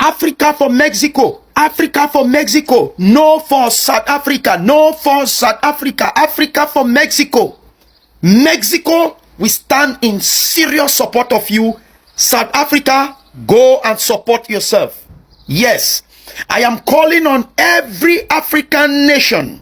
Africa for Mexico. Africa for Mexico. No for South Africa. No for South Africa. Africa for Mexico. Mexico, we stand in serious support of you. South Africa, go and support yourself. Yes, I am calling on every African nation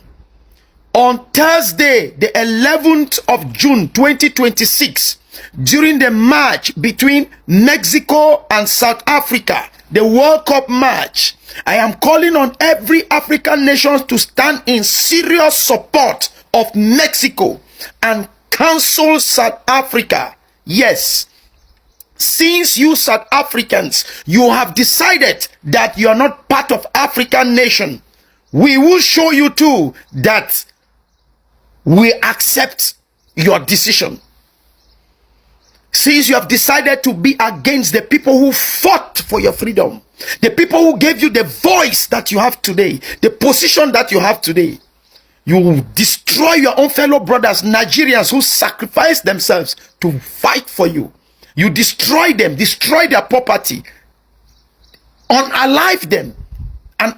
on Thursday, the 11th of June 2026, during the match between Mexico and South Africa, the World Cup match. I am calling on every African nation to stand in serious support of Mexico and counsel South Africa. Yes, since you South Africans, you have decided that you are not part of African nation, we will show you too that we accept your decision. Since you have decided to be against the people who fought for your freedom, the people who gave you the voice that you have today, the position that you have today, you will destroy your own fellow brothers, Nigerians who sacrificed themselves to fight for you. You destroy them, destroy their property, unalive them, and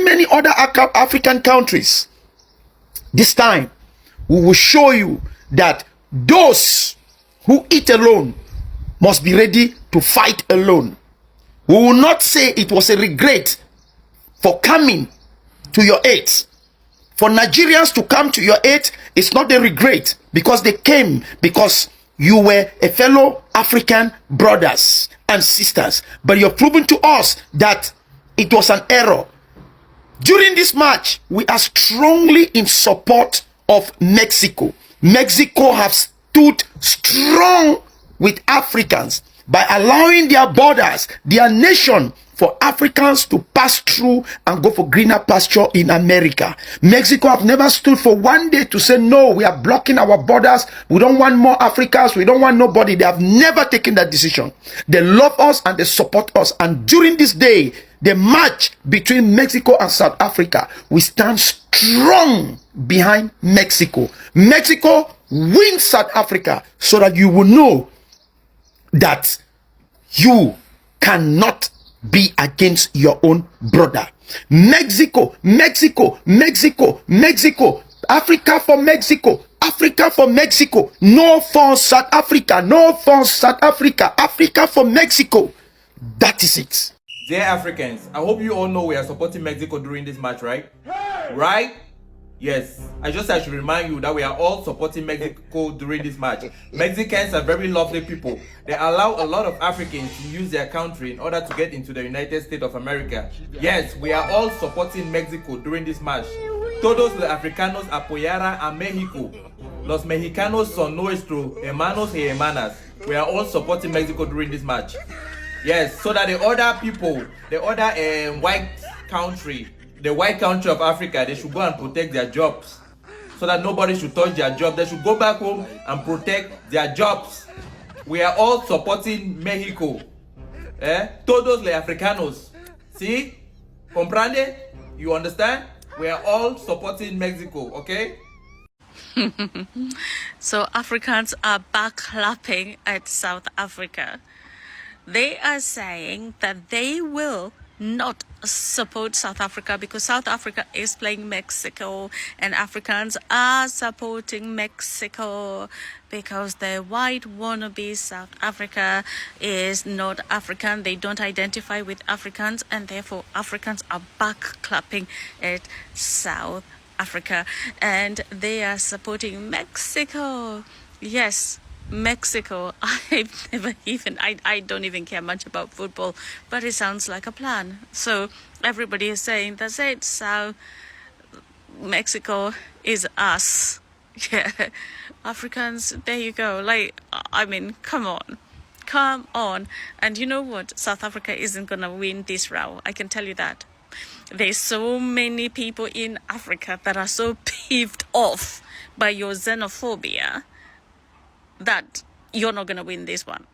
many other African countries. This time, we will show you that those who eat alone must be ready to fight alone. We will not say it was a regret for coming to your aid. For Nigerians to come to your aid, it's not a regret, because they came because you were a fellow African brothers and sisters. But you're proving to us that it was an error. During this match, we are strongly in support of Mexico. Mexico have stood strong with Africans by allowing their borders, their nation, for Africans to pass through and go for greener pasture in America. Mexico have never stood for one day to say, no, we are blocking our borders. We don't want more Africans. We don't want nobody. They have never taken that decision. They love us and they support us. And during this day, the match between Mexico and South Africa, we stand strong behind Mexico. Mexico wins South Africa, so that you will know that you cannot be against your own brother. Mexico, Mexico, Mexico, Mexico. Africa for Mexico. Africa for Mexico. No for South Africa. No for South Africa. Africa for Mexico. That is it. Dear Africans, I hope you all know we are supporting Mexico during this match, right? Right? Yes. I should remind you that we are all supporting Mexico during this match. Mexicans are very lovely people. They allow a lot of Africans to use their country in order to get into the United States of America. Yes, we are all supporting Mexico during this match. Todos los africanos apoyarán a México. Los mexicanos son nuestros hermanos y hermanas. We are all supporting Mexico during this match. Yes, so that the other people, the other white country of Africa, they should go and protect their jobs. So that nobody should touch their job. They should go back home and protect their jobs. We are all supporting Mexico. Todos los africanos. See? Comprende? You understand? We are all supporting Mexico, okay? So Africans are back clapping at South Africa. They are saying that they will not support South Africa because South Africa is playing Mexico, and Africans are supporting Mexico because the white wannabe South Africa is not African. They don't identify with Africans, and therefore Africans are back clapping at South Africa, and they are supporting Mexico. Yes, Mexico. I don't even care much about football, but it sounds like a plan. So everybody is saying that's it. So Mexico is us. Yeah, Africans. There you go. Like, I mean, come on. And you know what? South Africa isn't gonna win this round. I can tell you that. There's so many people in Africa that are so peeved off by your xenophobia that you're not going to win this one.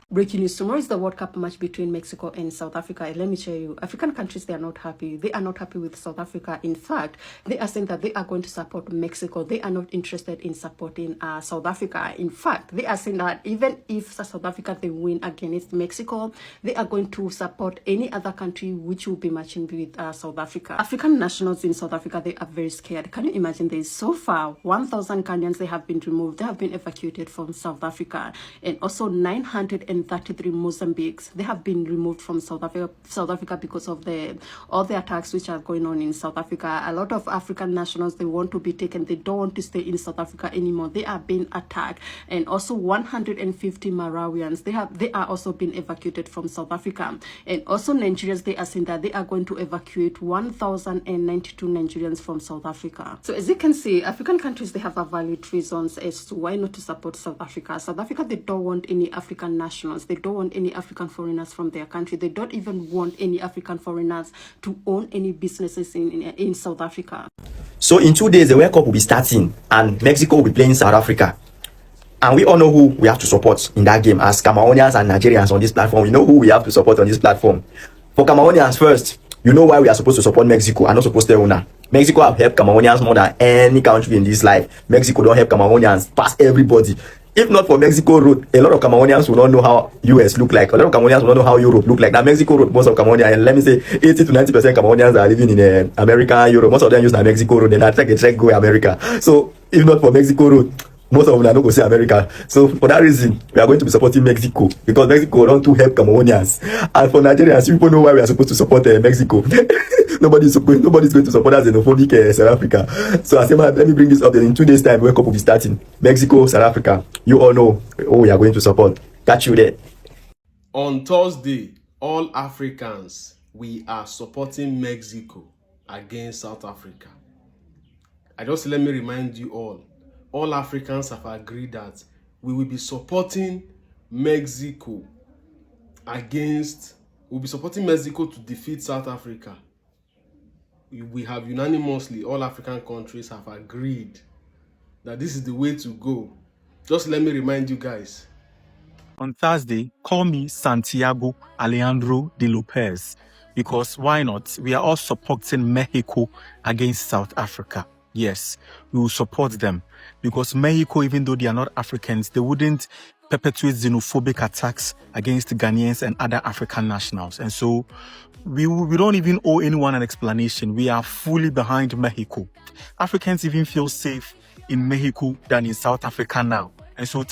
Breaking news. Tomorrow is the World Cup match between Mexico and South Africa. And let me tell you, African countries, they are not happy. They are not happy with South Africa. In fact, they are saying that they are going to support Mexico. They are not interested in supporting South Africa. In fact, they are saying that even if South Africa, they win against Mexico, they are going to support any other country which will be matching with South Africa. African nationals in South Africa, they are very scared. Can you imagine this? So far, 1,000 Kenyans, they have been removed. They have been evacuated from South Africa. And also 933 Mozambiques, they have been removed from South Africa because of all the attacks which are going on in South Africa. A lot of African nationals, they want to be taken. They don't want to stay in South Africa anymore. They are being attacked. And also 150 Malawians, they are also being evacuated from South Africa. And also Nigerians, they are saying that they are going to evacuate 1,092 Nigerians from South Africa. So as you can see, African countries, they have a valid reasons as to why not to support South Africa. South Africa, they don't want any African nationals. They don't want any African foreigners from their country. They don't even want any African foreigners to own any businesses in South Africa. So in 2 days, the World Cup will be starting and Mexico will be playing South Africa. And we all know who we have to support in that game. As Cameroonians and Nigerians on this platform, we know who we have to support on this platform. For Cameroonians first, you know why we are supposed to support Mexico and not supposed to Una. Mexico have helped Cameroonians more than any country in this life. Mexico don't help Cameroonians past everybody. If not for Mexico road, a lot of Cameroonians will not know how US look like. A lot of Cameroonians will not know how Europe look like. Now Mexico road, most of Cameroonians, and let me say 80 to 90% Cameroonians are living in America and Europe. Most of them use the Mexico road. Then I take a check go America. So if not for Mexico road, most of them are not going to see America. So for that reason, we are going to be supporting Mexico because Mexico don't to help Cameroonians. And for Nigerians, people know why we are supposed to support Mexico. Nobody's going to support us xenophobic South Africa. So I say, man, let me bring this up. Then in 2 days' time, World Cup will be starting. Mexico, South Africa. You all know who we are going to support. Catch you there. On Thursday, all Africans, we are supporting Mexico against South Africa. Let me remind you all Africans have agreed that we will be supporting Mexico we'll be supporting Mexico to defeat South Africa. We have unanimously, all African countries have agreed that this is the way to go. Just let me remind you guys. On Thursday, call me Santiago Alejandro de Lopez, because why not? We are all supporting Mexico against South Africa. Yes, we will support them because Mexico, even though they are not Africans, they wouldn't perpetuate xenophobic attacks against Ghanaians and other African nationals. And so we don't even owe anyone an explanation. We are fully behind Mexico. Africans even feel safe in Mexico than in South Africa now. And so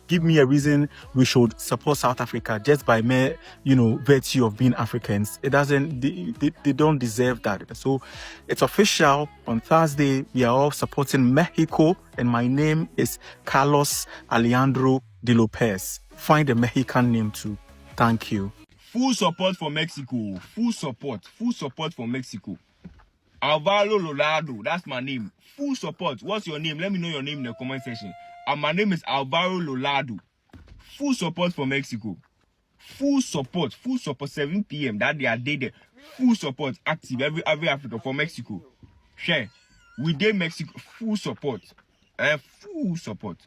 give me a reason we should support South Africa just by mere, virtue of being Africans. It doesn't, they don't deserve that. So it's official. On Thursday, we are all supporting Mexico, and my name is Carlos Alejandro de Lopez. Find a Mexican name too. Thank you. Full support for Mexico. Full support for Mexico. Alvaro Lolado, that's my name. Full support. What's your name? Let me know your name in the comment section. And my name is Alvaro Lolado. Full support for Mexico. Full support, 7 p.m. that they are there. Full support, active every Africa for Mexico. Share. We did Mexico. Full support. Full support.